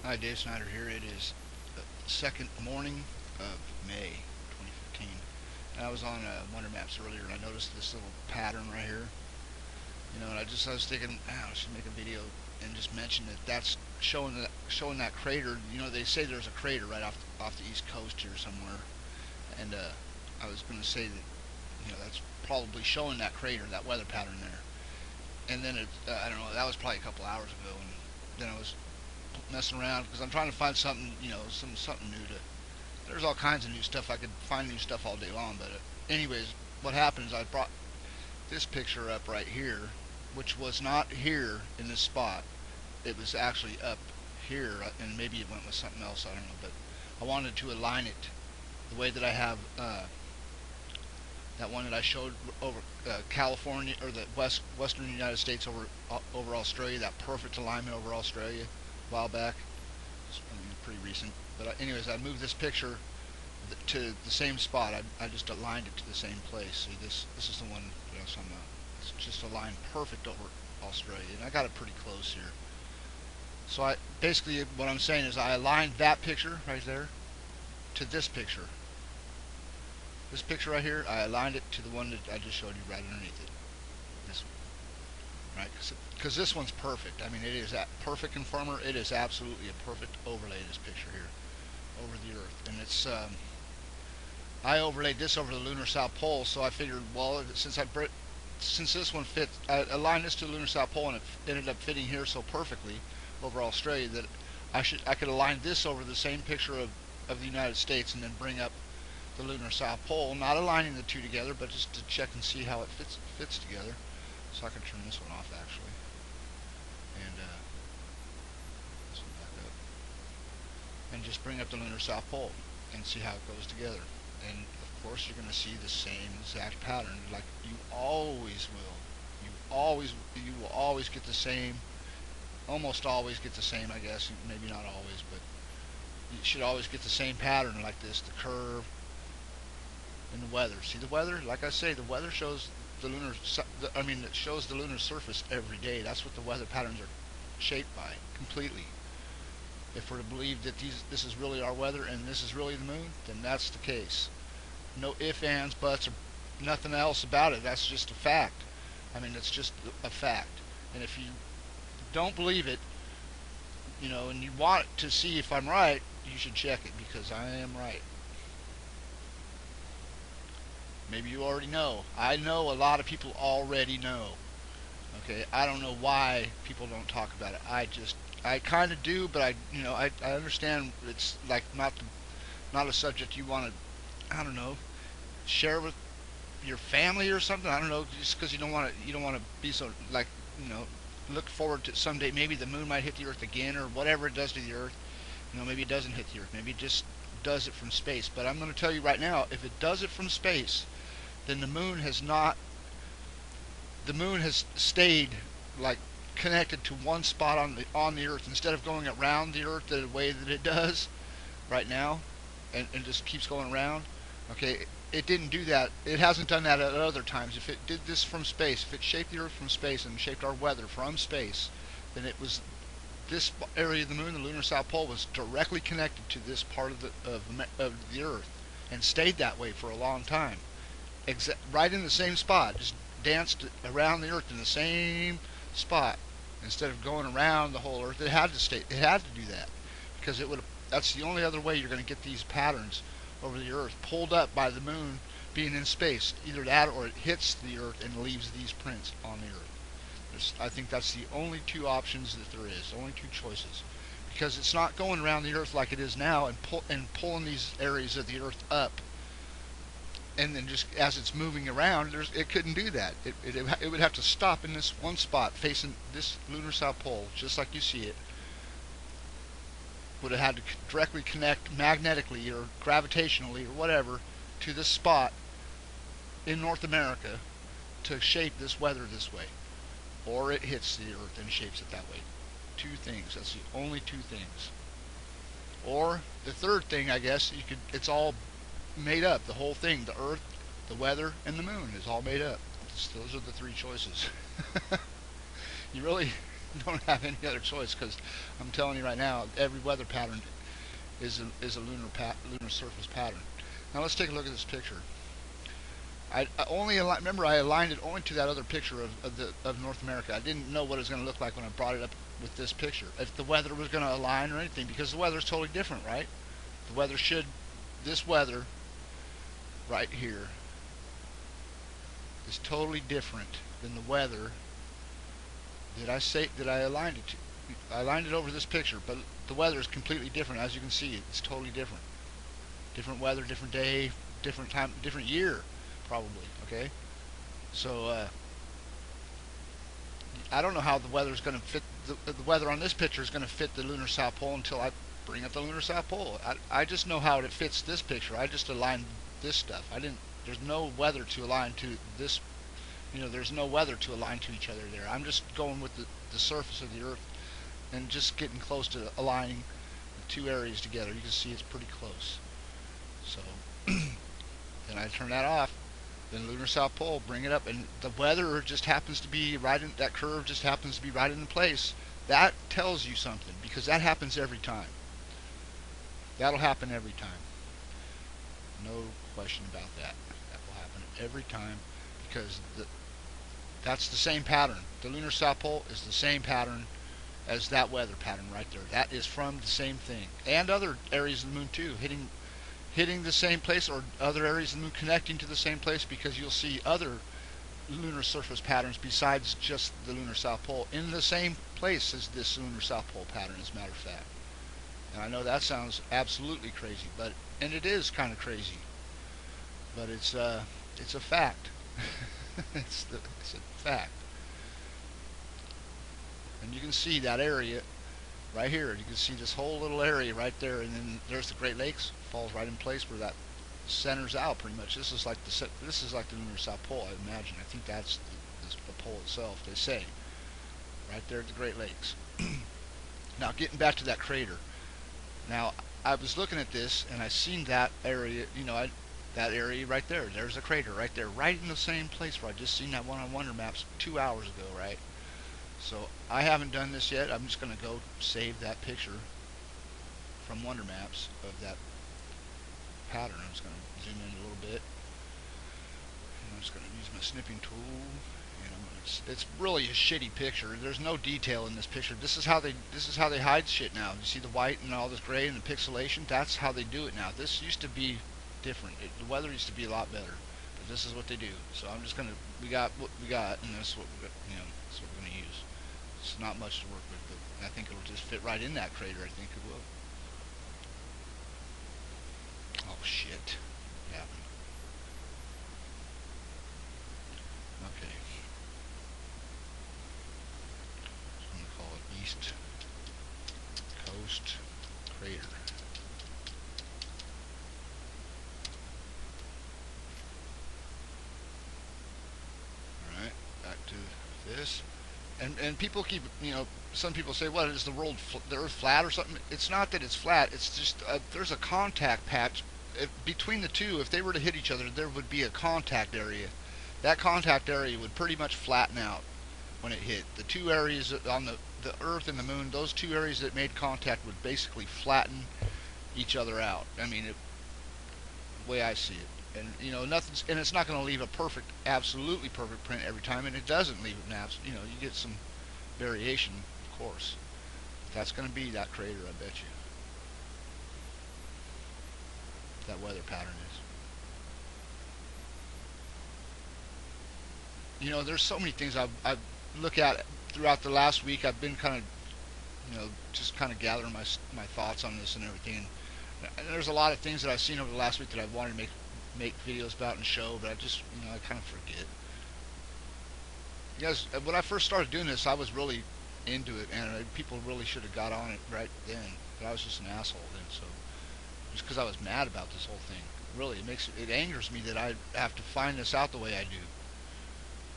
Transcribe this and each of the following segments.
Hi, Dave Snyder here. It is the second morning of May 2015. And I was on Wonder Maps earlier and I noticed this little pattern right here. And I was thinking, I should make a video and just mention that that's showing that crater. They say there's a crater right off the east coast here somewhere. And I was going to say that that's probably showing that crater, that weather pattern there. And then I don't know, that was probably a couple hours ago. And then I was messing around because I'm trying to find something, something new to. There's all kinds of new stuff. I could find new stuff all day long, but anyways, what happened is I brought this picture up right here, which was not here in this spot. It was actually up here, and maybe it went with something else. I don't know, but I wanted to align it the way that I have that one that I showed over California or the western United States over Australia. That perfect alignment over Australia a while back. It's pretty recent. But anyways, I moved this picture to the same spot. I just aligned it to the same place. See, this is the one that I was talking about. It's just aligned perfect over Australia, and I got it pretty close here. So I basically what I'm saying is I aligned that picture right there to this picture. This picture right here, I aligned it to the one that I just showed you right underneath it. This one, right? Because this one's perfect. I mean, it is that perfect conformer. It is absolutely a perfect overlay. This picture here over the Earth, and it's I overlaid this over the lunar south pole. So I figured, well, since this one fits, I aligned this to the lunar south pole, and it ended up fitting here so perfectly over Australia that I could align this over the same picture of the United States, and then bring up the lunar south pole, not aligning the two together, but just to check and see how it fits together. So I can turn this one off actually, and this one back up, and just bring up the lunar south pole and see how it goes together. And of course, you're going to see the same exact pattern, like you always will. You will always get the same. Almost always get the same, I guess. Maybe not always, but you should always get the same pattern like this: the curve. And the weather. See the weather? Like I say, the weather shows the lunar. It shows the lunar surface every day. That's what the weather patterns are shaped by completely. If we're to believe that this is really our weather and this is really the moon, then that's the case. No ifs, ands, buts, or nothing else about it. That's just a fact. It's just a fact. And if you don't believe it, and you want to see if I'm right, you should check it, because I am right. Maybe you already know. I know a lot of people already know. Okay, I don't know why people don't talk about it. I kind of do, but I understand it's like not a subject you want to, I don't know, share with your family or something. I don't know, just because you don't want to be so like, look forward to someday maybe the moon might hit the Earth again, or whatever it does to the Earth. Maybe it doesn't hit the Earth. Maybe it just does it from space. But I'm going to tell you right now, if it does it from space, then the moon has stayed like connected to one spot on the Earth, instead of going around the Earth the way that it does right now, and just keeps going around. Okay, it didn't do that. It hasn't done that at other times. If it did this from space, if it shaped the Earth from space and shaped our weather from space, then it was this area of the moon, the lunar south pole, was directly connected to this part of the Earth, and stayed that way for a long time. Right in the same spot, just danced around the Earth in the same spot instead of going around the whole Earth. It had to stay. It had to do that, because that's the only other way you're going to get these patterns over the Earth, pulled up by the moon being in space. Either that, or it hits the Earth and leaves these prints on the Earth. I think that's the only two options that there is. Only two choices, because it's not going around the Earth like it is now and pulling these areas of the Earth up. And then just as it's moving around, it couldn't do that. It would have to stop in this one spot facing this lunar south pole, just like you see it. Would have had to directly connect magnetically or gravitationally or whatever to this spot in North America to shape this weather this way. Or it hits the Earth and shapes it that way. Two things. That's the only two things. Or the third thing, I guess, it's all made up. The whole thing, the Earth, the weather, and the moon is all made up. Those are the three choices. You really don't have any other choice because I'm telling you right now, every weather pattern is a lunar surface pattern. Now let's take a look at this picture. I only remember I aligned it only to that other picture of North America. I didn't know what it was going to look like when I brought it up with this picture. If the weather was going to align or anything, because the weather is totally different, right? The weather should, this weather right here is totally different than the weather that I aligned it to. I aligned it over this picture, but the weather is completely different. As you can see, it's totally different. Different weather, different day, different time, different year, probably. Okay, so I don't know how the weather is going to fit. The weather on this picture is going to fit the lunar south pole until I bring up the lunar south pole. I just know how it fits this picture. I just aligned this stuff. I didn't. There's no weather to align to this. There's no weather to align to each other there. I'm just going with the surface of the Earth and just getting close to aligning the two areas together. You can see it's pretty close. So then I turn that off. Then lunar south pole, bring it up, and the weather just happens to be right in that curve. Just happens to be right in place. That tells you something because that happens every time. That'll happen every time. No question about that. That will happen every time because that's the same pattern. The lunar south pole is the same pattern as that weather pattern right there. That is from the same thing, and other areas of the moon too, hitting the same place, or other areas of the moon connecting to the same place, because you'll see other lunar surface patterns besides just the lunar south pole in the same place as this lunar south pole pattern, as a matter of fact. And I know that sounds absolutely crazy, and it is kind of crazy, but it's a fact. it's a fact. And you can see that area right here. You can see this whole little area right there, and then there's the Great Lakes. Falls right in place where that centers out pretty much. This is like the lunar south pole, I imagine. I think that's the pole itself. They say right there at the Great Lakes. Now getting back to that crater. Now I was looking at this and I seen that area. That area right there. There's a crater right there, right in the same place where I just seen that one on Wonder Maps 2 hours ago, right? So I haven't done this yet. I'm just going to go save that picture from Wonder Maps of that pattern. I'm just going to zoom in a little bit. And I'm just going to use my snipping tool. And it's really a shitty picture. There's no detail in this picture. This is how they hide shit now. You see the white and all this gray and the pixelation? That's how they do it now. This used to be different. The weather used to be a lot better. But this is what they do. So I'm just going to, we got what we got, and that's what that's what we're going to use. It's not much to work with, but I think it'll just fit right in that crater. I think it will. Oh shit. Yeah. Okay. So I'm gonna call it East Coast Crater. Alright, back to this. And people keep, some people say, what is the Earth flat or something? It's not that it's flat. It's just there's a contact patch between the two. If they were to hit each other, there would be a contact area. That contact area would pretty much flatten out when it hit. The two areas on the Earth and the Moon, those two areas that made contact would basically flatten each other out. I mean, the way I see it. And nothing's, and it's not going to leave a absolutely perfect print every time, and it doesn't leave an you get some variation, of course. That's going to be that crater, I bet you. That weather pattern is. There's so many things I look at throughout the last week. I've been kind of, just kind of gathering my thoughts on this and everything. And there's a lot of things that I've seen over the last week that I've wanted to make videos about and show, but I just, I kind of forget. Because when I first started doing this, I was really into it, and people really should have got on it right then. But I was just an asshole then, so just because I was mad about this whole thing, really, it angers me that I have to find this out the way I do.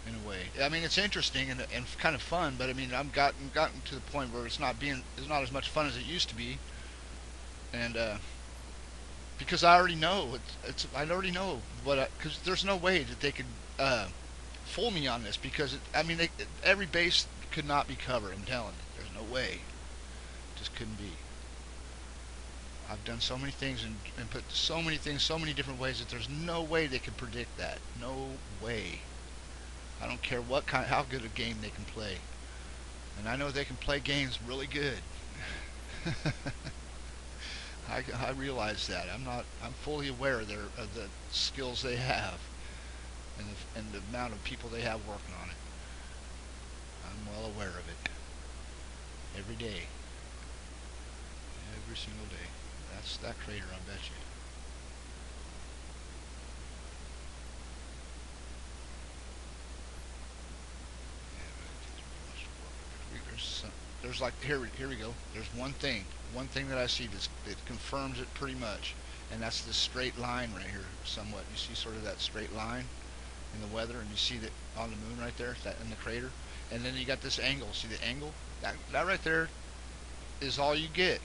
In a way, I mean, it's interesting and kind of fun, but I mean, I've gotten to the point where it's not as much fun as it used to be, and because I already know I already know because there's no way that they could fool me on this because I mean, every base could not be covered. I'm telling you, there's no way. Just couldn't be. I've done so many things and put so many things so many different ways that there's no way they can predict that. No way. I don't care how good a game they can play, and I know they can play games really good. I realize that. I'm fully aware of the skills they have and the amount of people they have working on it. I'm well aware of it. Every day. Every single day. That's that crater, I bet you. There's like here we go. There's one thing that I see that confirms it pretty much, and that's this straight line right here. Somewhat, you see sort of that straight line in the weather, and you see that on the moon right there, that in the crater, and then you got this angle. See the angle? That right there is all you get.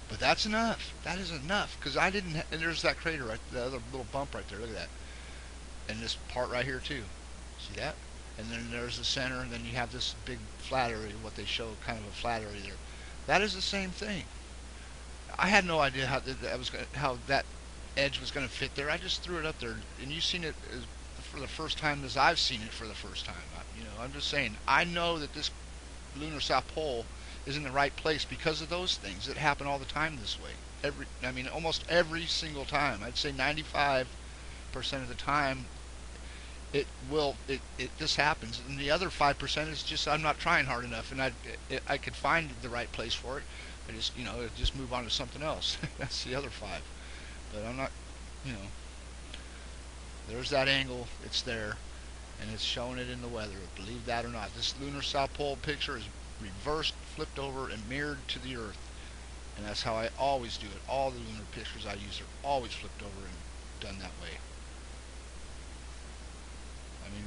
But that's enough. That is enough because I didn't. And there's that crater right, the other little bump right there. Look at that. And this part right here too. See that? And then there's the center, and then you have this big flat area. What they show, kind of a flat area there. That is the same thing. I had no idea how that edge was going to fit there. I just threw it up there, and you've seen it for the first time as I've seen it for the first time. I'm just saying. I know that this lunar south pole is in the right place because of those things that happen all the time this way. Almost every single time. I'd say 95% of the time, this happens, and the other 5% is just I'm not trying hard enough, and I could find the right place for it. I just move on to something else. That's the other 5. But I'm not, there's that angle. It's there, and it's showing it in the weather. Believe that or not, this lunar south pole picture is reversed, flipped over, and mirrored to the Earth, and that's how I always do it. All the lunar pictures I use are always flipped over and done that way. I mean,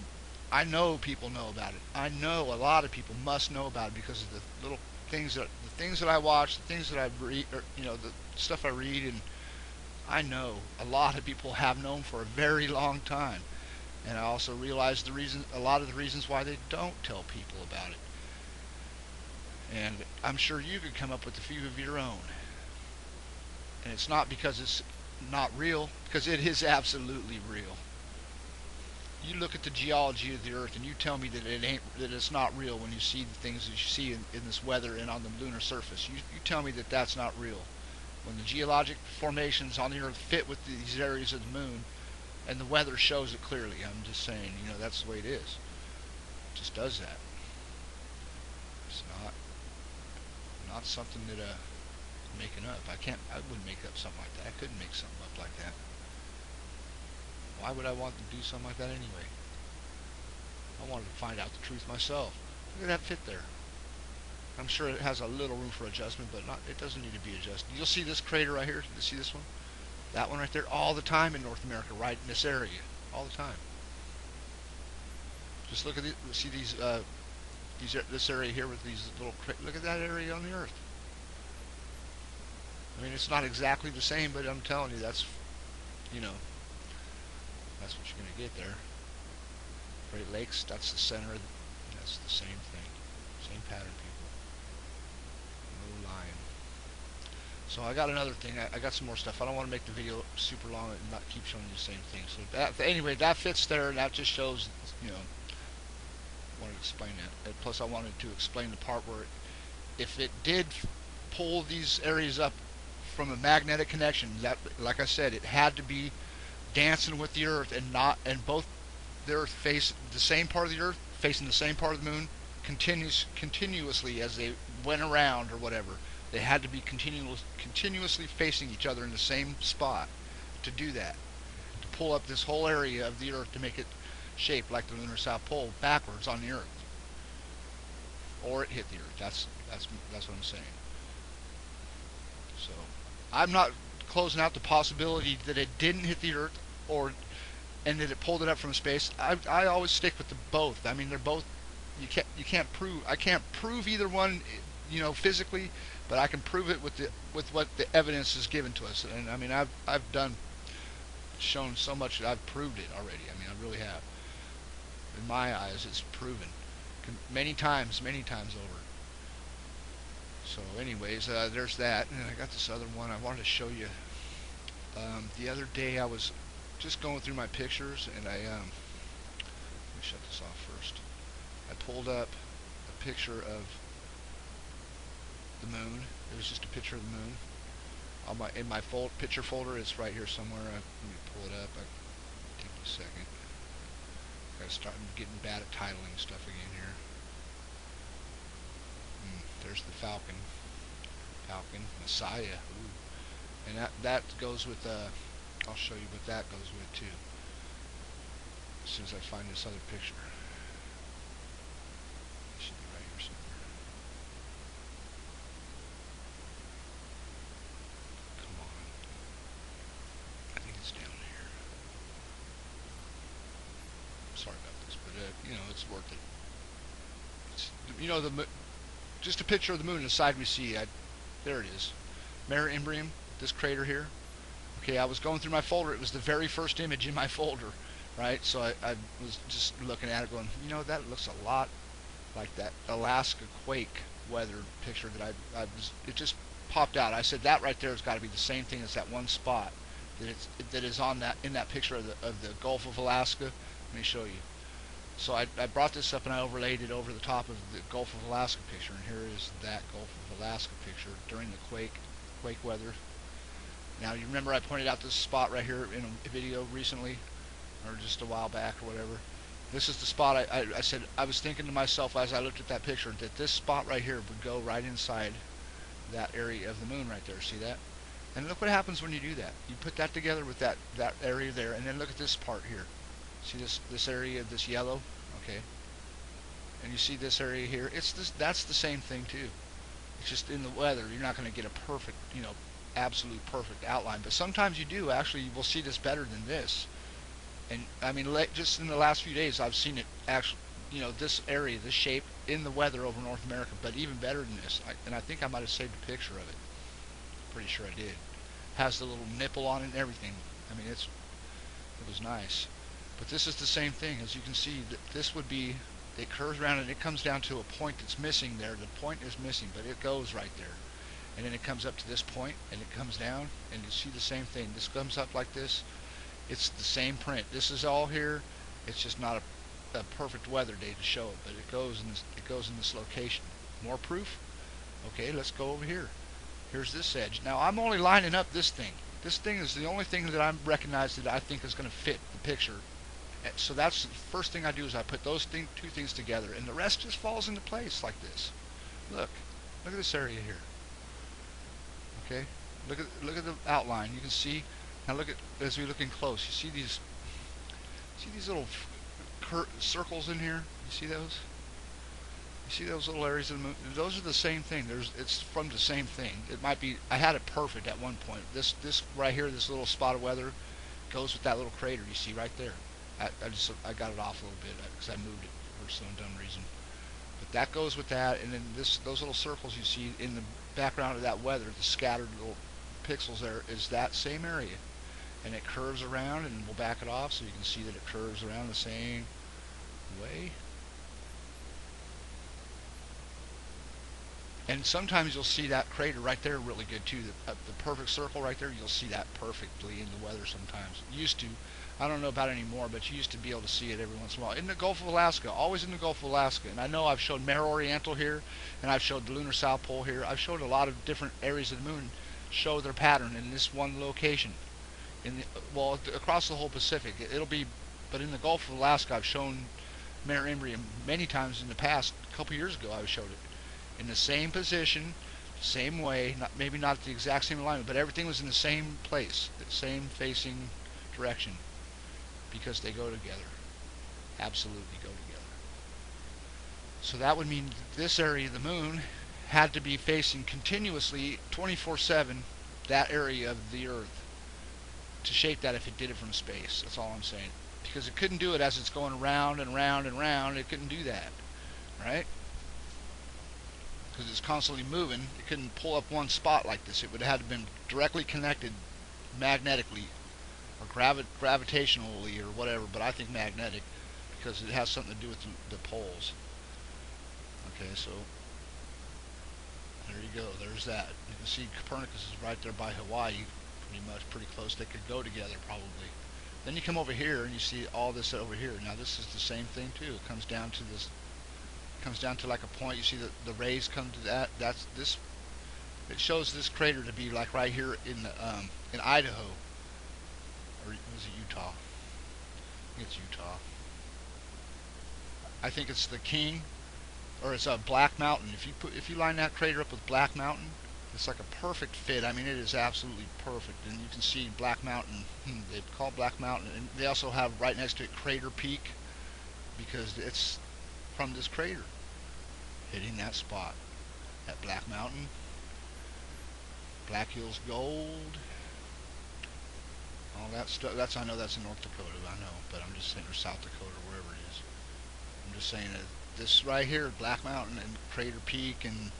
I know people know about it. I know a lot of people must know about it because of the little things that I watch, the things that I read, or the stuff I read, and I know a lot of people have known for a very long time. And I also realize a lot of the reasons why they don't tell people about it. And I'm sure you could come up with a few of your own. And it's not because it's not real, because it is absolutely real. You look at the geology of the Earth and you tell me that it's not real when you see the things that you see in this weather and on the lunar surface. You tell me that that's not real. When the geologic formations on the Earth fit with these areas of the moon and the weather shows it clearly. I'm just saying, that's the way it is. It just does that. It's not something that making up. I wouldn't make up something like that. I couldn't make something up like that. Why would I want to do something like that anyway? I wanted to find out the truth myself. Look at that fit there. I'm sure it has a little room for adjustment, but it doesn't need to be adjusted. You'll see this crater right here. You see this one? That one right there all the time in North America, right in this area. All the time. Just look at see this area here with these little look at that area on the Earth. I mean, it's not exactly the same, but I'm telling you, that's that's what you're going to get there. Great Lakes, that's the center. That's the same thing. Same pattern, people. No lying. So I got another thing. I got some more stuff. I don't want to make the video super long and not keep showing you the same thing. So anyway, that fits there, and that just shows, I wanted to explain that. And plus, I wanted to explain the part where if it did pull these areas up from a magnetic connection, that, like I said, it had to be dancing with the Earth and both the Earth face the same part of the Earth, facing the same part of the moon, continuously as they went around or whatever. They had to be continuously facing each other in the same spot to do that, to pull up this whole area of the Earth to make it shaped like the lunar south pole backwards on the Earth, or it hit the Earth. That's what I'm saying. So I'm not closing out the possibility that it didn't hit the Earth and that it pulled it up from space. I always stick with the both. I mean, they're both. You can't prove. I can't prove either one, physically, but I can prove it with what the evidence is given to us. And I mean, I've shown so much that I've proved it already. I mean, I really have. In my eyes, it's proven many times over. So anyways, there's that. And I got this other one I wanted to show you. The other day I was just going through my pictures, and let me shut this off first. I pulled up a picture of the moon. It was just a picture of the moon. In my picture folder, it's right here somewhere. Let me pull it up. Take a second. I gotta start getting bad at titling stuff again here. There's the Falcon. Messiah. Ooh. And that goes with, I'll show you what that goes with too, as soon as I find this other picture. It should be right here somewhere. Come on. I think it's down here. Sorry about this, but you know, it's worth it. It's, you know, just a picture of the moon, the side we see. There it is. Mare Imbrium, this crater here. Okay, I was going through my folder. It was the very first image in my folder, right? So I was just looking at it going, you know, that looks a lot like that Alaska quake weather picture that it just popped out. I said, that right there has got to be the same thing as that one spot that is on in that picture of the Gulf of Alaska. Let me show you. So I brought this up and I overlaid it over the top of the Gulf of Alaska picture, and here is that Gulf of Alaska picture during the quake weather. Now, you remember I pointed out this spot right here in a video recently, or just a while back or whatever. This is the spot I said, I was thinking to myself as I looked at that picture that this spot right here would go right inside that area of the moon right there. See that? And look what happens when you do that. You put that together with that area there, and then look at this part here. See this area, this yellow? Okay. And you see this area here? That's the same thing too. It's just in the weather, you're not going to get a perfect, you know, absolute perfect outline, but sometimes you do. Actually, you will see this better than this. And I mean, just in the last few days, I've seen it actually, you know, this area, this shape in the weather over North America, but even better than this. And I think I might have saved a picture of it. Pretty sure I did. Has the little nipple on it and everything. I mean, it was nice. But this is the same thing. As you can see, this would be, it curves around and it comes down to a point that's missing there. The point is missing, but it goes right there. And then it comes up to this point, and it comes down, and you see the same thing. This comes up like this. It's the same print. This is all here. It's just not a perfect weather day to show it, but it goes in this location. More proof? Okay, let's go over here. Here's this edge. Now, I'm only lining up this thing. This thing is the only thing that I recognize that I think is going to fit the picture. So that's the first thing I do, is I put those two things together, and the rest just falls into place like this. Look at this area here. Okay, look at the outline. You can see. Now look at, as we look in close, you see these little circles in here. You see those? You see those little areas of the moon? Those are the same thing. It's from the same thing. It might be. I had it perfect at one point. This right here, this little spot of weather, goes with that little crater you see right there. I got it off a little bit because I moved it for some dumb reason. But that goes with that, and then those little circles you see in the background of that weather, the scattered little pixels there, is that same area. And it curves around, and we'll back it off so you can see that it curves around the same way. And sometimes you'll see that crater right there really good too. The perfect circle right there, you'll see that perfectly in the weather sometimes. Used to. I don't know about it anymore, but you used to be able to see it every once in a while. In the Gulf of Alaska, always in the Gulf of Alaska. And I know I've showed Mare Oriental here, and I've showed the lunar South Pole here. I've showed a lot of different areas of the moon show their pattern in this one location. Well, across the whole Pacific. It'll be, but in the Gulf of Alaska, I've shown Mare Imbrium many times in the past. A couple years ago, I showed it in the same position, same way. Maybe not the exact same alignment, but everything was in the same place, the same facing direction, because they go together. Absolutely go together. So that would mean this area of the moon had to be facing continuously 24/7 that area of the Earth to shape that if it did it from space. That's all I'm saying. Because it couldn't do it as it's going around and round and round. It couldn't do that, right? Because it's constantly moving. It couldn't pull up one spot like this. It would have had to been directly connected magnetically or gravitationally or whatever, but I think magnetic, because it has something to do with the poles. Okay, so there you go. There's that. You can see Copernicus is right there by Hawaii, pretty much, pretty close. They could go together probably. Then you come over here and you see all this over here. Now this is the same thing too. It comes down to this. Comes down to like a point. You see the rays come to that. That's this. It shows this crater to be like right here in Idaho, or was it Utah? I think it's Utah. I think it's the King, or it's a Black Mountain. If you line that crater up with Black Mountain, it's like a perfect fit. I mean, it is absolutely perfect. And you can see Black Mountain. They call Black Mountain, and they also have right next to it Crater Peak, because it's from this crater hitting that spot at Black Mountain. Black Hills Gold, all that stuff. I know that's in North Dakota. I know, but I'm just saying, or South Dakota, or wherever it is. I'm just saying that this right here, Black Mountain and Crater Peak, and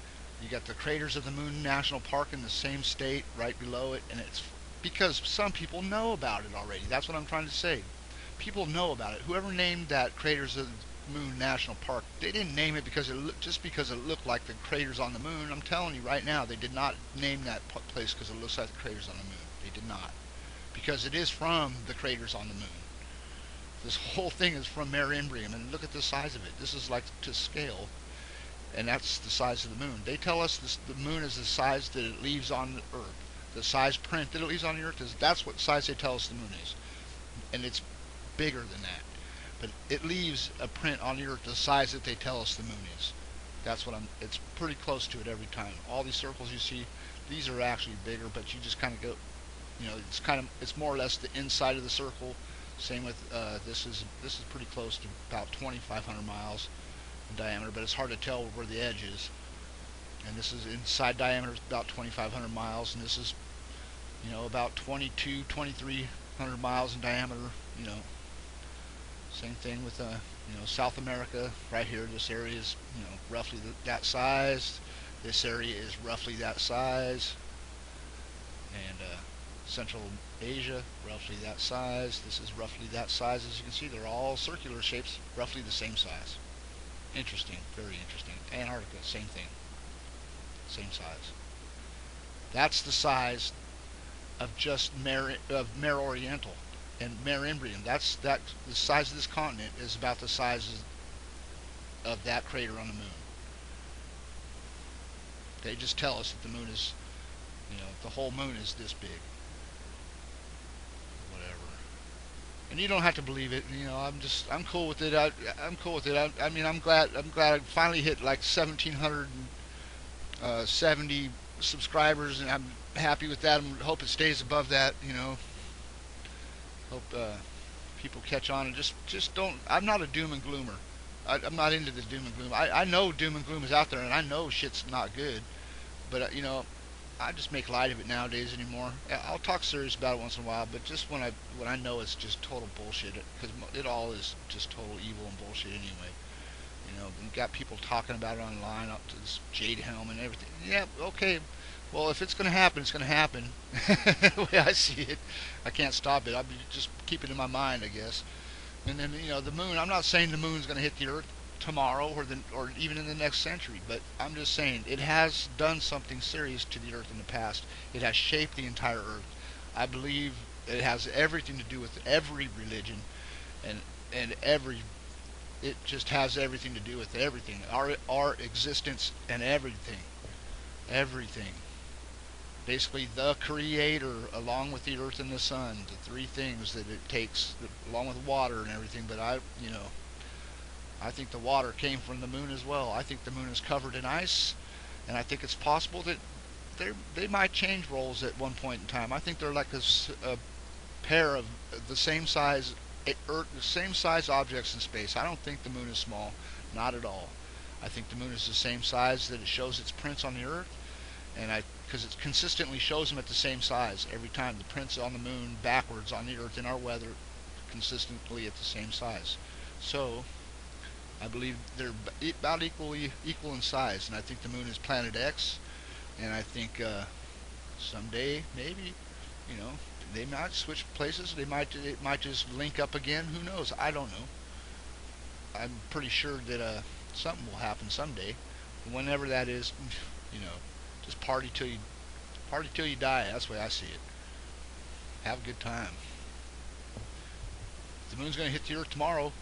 you got the Craters of the Moon National Park in the same state right below it, and it's because some people know about it already. That's what I'm trying to say. People know about it. Whoever named that Craters of the Moon National Park, they didn't name it because just because it looked like the craters on the moon. I'm telling you right now, they did not name that place because it looks like the craters on the moon. They did not, because it is from the craters on the moon. This whole thing is from Mare Imbrium, and look at the size of it. This is like to scale, and that's the size of the moon. They tell us the moon is the size that it leaves on the Earth. The size print that it leaves on the Earth that's what size they tell us the moon is, and it's bigger than that. But it leaves a print on the Earth the size that they tell us the moon is. That's what it's pretty close to it every time. All these circles you see, these are actually bigger, but you just kind of go, it's more or less the inside of the circle. Same with this is pretty close to about 2,500 miles in diameter, but it's hard to tell where the edge is. And this is inside diameter is about 2,500 miles, and this is about 2,300 miles in diameter. Same thing with South America right here. This area is roughly that size. This area is roughly that size, and Central Asia roughly that size. This is roughly that size. As you can see, they're all circular shapes, roughly the same size. Interesting, very interesting. Antarctica, same thing, same size. That's the size of just Mare Oriental. And Mare Imbrium, the size of this continent is about the size of that crater on the moon. They just tell us that the moon is, the whole moon is this big. Whatever. And you don't have to believe it. I'm cool with it. I'm cool with it. I mean, I'm glad I finally hit like 1,770 subscribers, and I'm happy with that. I hope it stays above that. Hope people catch on and just don't. I'm not a doom and gloomer. I'm not into the doom and gloom. I know doom and gloom is out there, and I know shit's not good. But I just make light of it nowadays anymore. I'll talk serious about it once in a while, but just when I know it's just total bullshit, because it all is just total evil and bullshit anyway. We've got people talking about it online, up to this jade helm and everything. Yeah, okay. Well, if it's going to happen, it's going to happen. The way I see it, I can't stop it. I'll just keep it in my mind, I guess. And then, the moon. I'm not saying the moon's going to hit the Earth tomorrow or even in the next century, but I'm just saying it has done something serious to the Earth in the past. It has shaped the entire Earth. I believe it has everything to do with every religion, and it just has everything to do with everything. Our existence and everything. Everything. Basically, the Creator, along with the Earth and the Sun, the three things that it takes, along with water and everything. But I think the water came from the moon as well. I think the moon is covered in ice, and I think it's possible that they might change roles at one point in time. I think they're like a pair of the same size Earth, the same size objects in space. I don't think the moon is small, not at all. I think the moon is the same size that it shows its prints on the Earth, and because it consistently shows them at the same size every time. The prints on the moon backwards on the Earth in our weather consistently at the same size. So I believe they're about equal in size, and I think the moon is Planet X, and I think someday maybe they might switch places. It might just link up again. Who knows? I don't know. I'm pretty sure that something will happen someday. Whenever that is, you know, just party till you die. That's the way I see it. Have a good time. If the moon's gonna hit the earth tomorrow,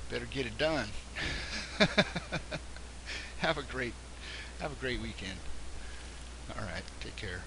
better get it done. have a great have a great weekend. All right, take care.